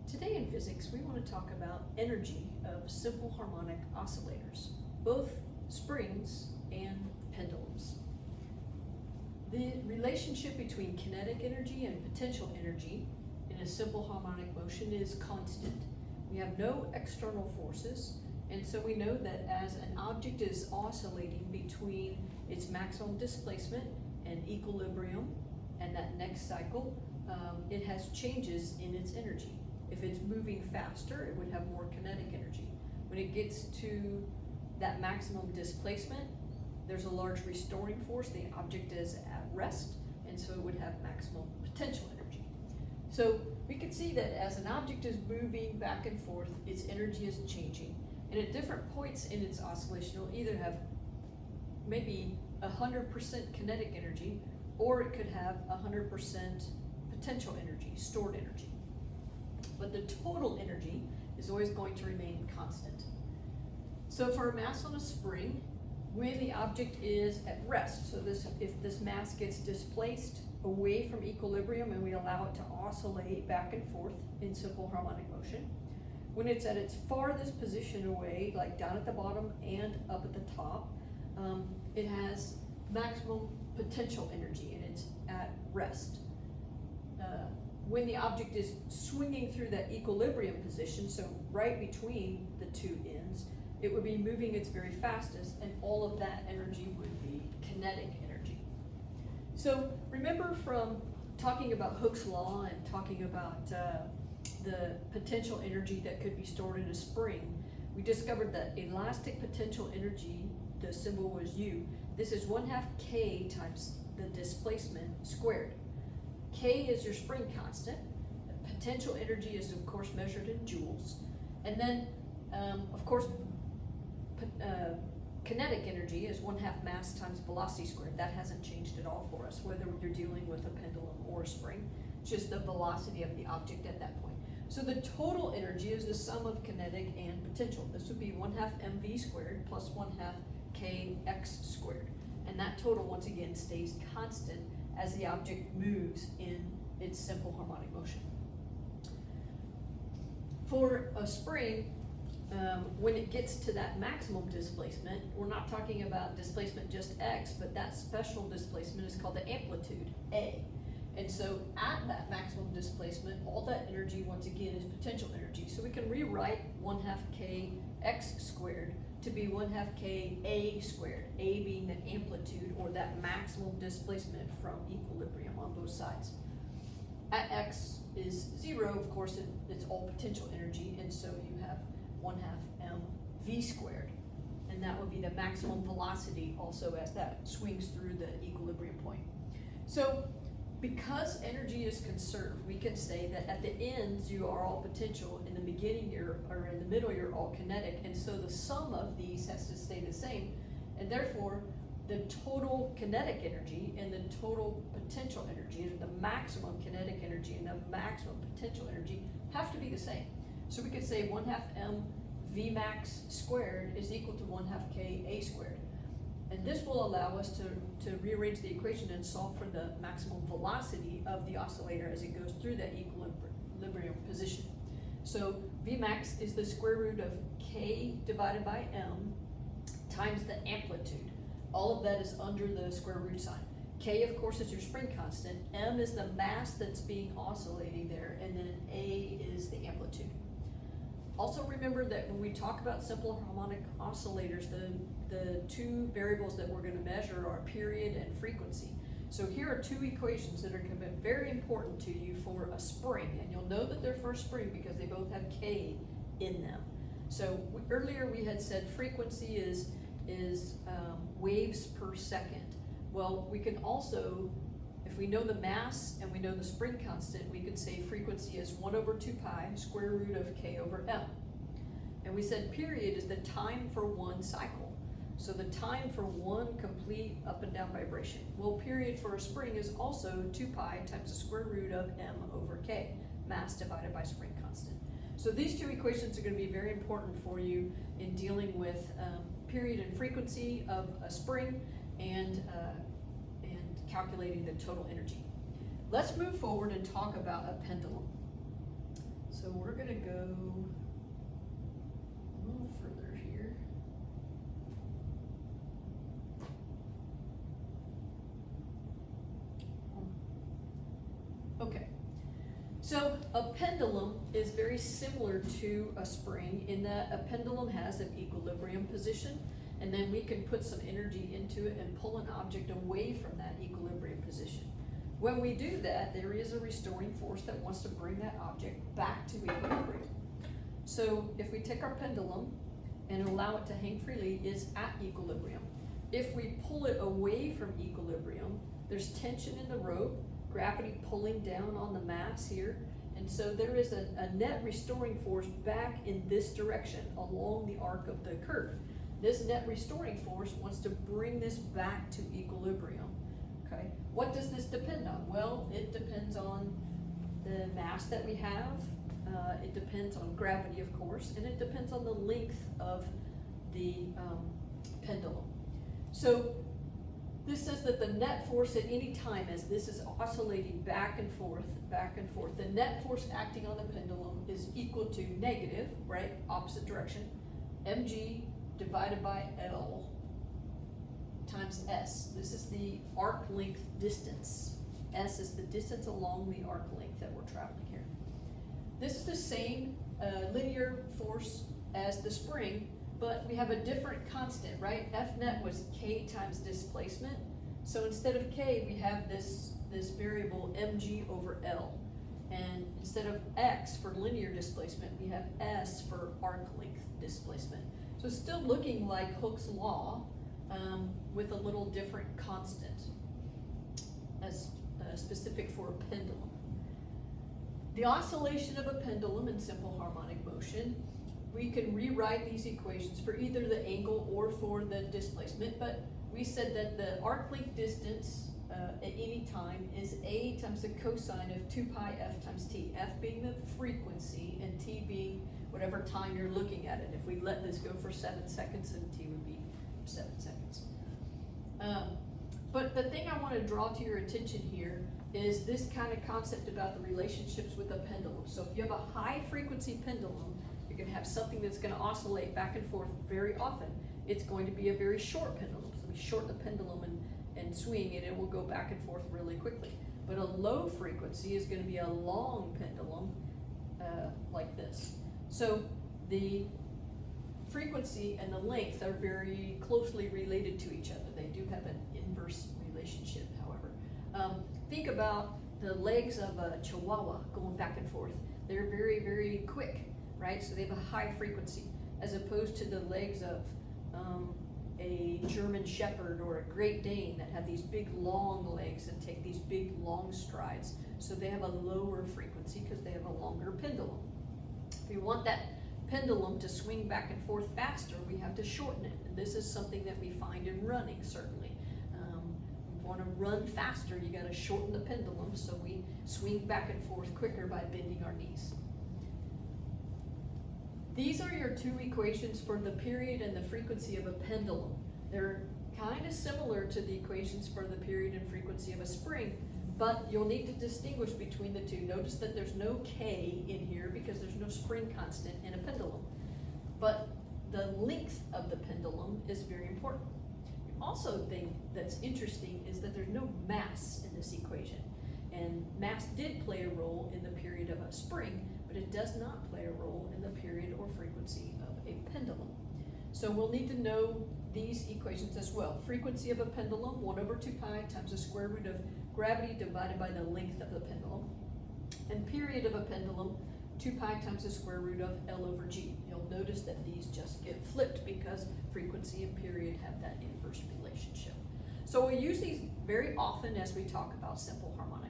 Today in physics, we want to talk about energy of simple harmonic oscillators, both springs and pendulums. The relationship between kinetic energy and potential energy in a simple harmonic motion is constant. We have no external forces, and so we know that as an object is oscillating between its maximum displacement and equilibrium and that next cycle, it has changes in its energy. If it's moving faster, it would have more kinetic energy. When it gets to that maximum displacement, there's a large restoring force. The object is at rest, and so it would have maximum potential energy. So we can see that as an object is moving back and forth, its energy is changing. And at different points in its oscillation, it'll either have maybe 100% kinetic energy, or it could have 100% potential energy, stored energy. But the total energy is always going to remain constant. So for a mass on a spring, when the object is at rest, so if this mass gets displaced away from equilibrium and we allow it to oscillate back and forth in simple harmonic motion, when it's at its farthest position away, like down at the bottom and up at the top, it has maximum potential energy and it's at rest. When the object is swinging through that equilibrium position, so right between the two ends, it would be moving its very fastest, and all of that energy would be kinetic energy. So remember from talking about Hooke's law and talking about the potential energy that could be stored in a spring, we discovered that elastic potential energy, the symbol was U, this is 1/2 K times the displacement squared. K is your spring constant. Potential energy is of course measured in joules. And then of course kinetic energy is 1/2 mass times velocity squared. That hasn't changed at all for us, whether you're dealing with a pendulum or a spring. It's just the velocity of the object at that point. So the total energy is the sum of kinetic and potential. This would be 1/2 mv squared plus 1/2 kx squared. And that total, once again, stays constant as the object moves in its simple harmonic motion. For a spring, when it gets to that maximum displacement, we're not talking about displacement just x, but that special displacement is called the amplitude, A. And so at that maximum displacement, all that energy, once again, is potential energy. So we can rewrite 1/2 kx squared to be 1/2 ka squared, A being the amplitude or that maximum displacement from equilibrium on both sides. At x is 0, of course, it's all potential energy, and so you have 1/2 mv squared, and that would be the maximum velocity also as that swings through the equilibrium point. So because energy is conserved, we can say that at the ends you are all potential, in the beginning or in the middle you're all kinetic, and so the sum of these has to stay the same, and therefore the total kinetic energy and the total potential energy, the maximum kinetic energy and the maximum potential energy, have to be the same. So we could say 1/2 mv max squared is equal to 1/2 ka squared. And this will allow us to rearrange the equation and solve for the maximum velocity of the oscillator as it goes through that equilibrium position. So Vmax is the square root of K divided by M times the amplitude. All of that is under the square root sign. K, of course, is your spring constant. M is the mass that's being oscillating there, and then A is the amplitude. Also remember that when we talk about simple harmonic oscillators, the two variables that we're going to measure are period and frequency. So here are two equations that are going to be very important to you for a spring, and you'll know that they're for a spring because they both have K in them. So earlier we had said frequency is waves per second. Well, we can also, if we know the mass and we know the spring constant, we could say frequency is 1/2 pi square root of K over M. And we said period is the time for one cycle. So the time for one complete up and down vibration. Well, period for a spring is also 2 pi times the square root of M over K, mass divided by spring constant. So these two equations are going to be very important for you in dealing with period and frequency of a spring and calculating the total energy. Let's move forward and talk about a pendulum. So So we're gonna go a little further here. Okay, so a pendulum is very similar to a spring in that a pendulum has an equilibrium position, and then we can put some energy into it and pull an object away from that equilibrium position. When we do that, there is a restoring force that wants to bring that object back to equilibrium. So if we take our pendulum and allow it to hang freely, it's at equilibrium. If we pull it away from equilibrium, there's tension in the rope, gravity pulling down on the mass here, and so there is a net restoring force back in this direction along the arc of the curve. This net restoring force wants to bring this back to equilibrium. Okay, what does this depend on? Well, it depends on the mass that we have, it depends on gravity, of course, and it depends on the length of the pendulum. So this says that the net force at any time as this is oscillating back and forth, the net force acting on the pendulum is equal to negative, right, opposite direction, mg divided by L times S. This is the arc length distance. S is the distance along the arc length that we're traveling here. This is the same linear force as the spring, but we have a different constant, right? F net was K times displacement. So instead of K, we have this variable mg over L. And instead of X for linear displacement, we have S for arc length displacement. So it's still looking like Hooke's law, with a little different constant as specific for a pendulum. The oscillation of a pendulum in simple harmonic motion, we can rewrite these equations for either the angle or for the displacement, but we said that the arc length distance at any time is A times the cosine of 2 pi f times t, f being the frequency and t being whatever time you're looking at it. If we let this go for 7 seconds, then t would be 7 seconds. But the thing I want to draw to your attention here is this kind of concept about the relationships with a pendulum. So if you have a high frequency pendulum, you're going to have something that's going to oscillate back and forth very often. It's going to be a very short pendulum. So we shorten the pendulum and swing, and it will go back and forth really quickly. But a low frequency is going to be a long pendulum like this. So the frequency and the length are very closely related to each other. They do have an inverse relationship, however. Think about the legs of a chihuahua going back and forth. They're very, very quick, right? So they have a high frequency, as opposed to the legs of a German Shepherd or a Great Dane that have these big long legs and take these big long strides. So they have a lower frequency because they have a longer pendulum. If we want that pendulum to swing back and forth faster, we have to shorten it. And this is something that we find in running, certainly. We want to run faster, you got to shorten the pendulum, so we swing back and forth quicker by bending our knees. These are your two equations for the period and the frequency of a pendulum. They're kind of similar to the equations for the period and frequency of a spring, but you'll need to distinguish between the two. Notice that there's no K in here because there's no spring constant in a pendulum. But the length of the pendulum is very important. The also thing that's interesting is that there's no mass in this equation. And mass did play a role in the period of a spring, but it does not play a role in the period or frequency of a pendulum. So we'll need to know these equations as well. Frequency of a pendulum, 1 over 2 pi times the square root of gravity divided by the length of the pendulum. And period of a pendulum, 2 pi times the square root of L over G. You'll notice that these just get flipped because frequency and period have that inverse relationship. So we'll use these very often as we talk about simple harmonic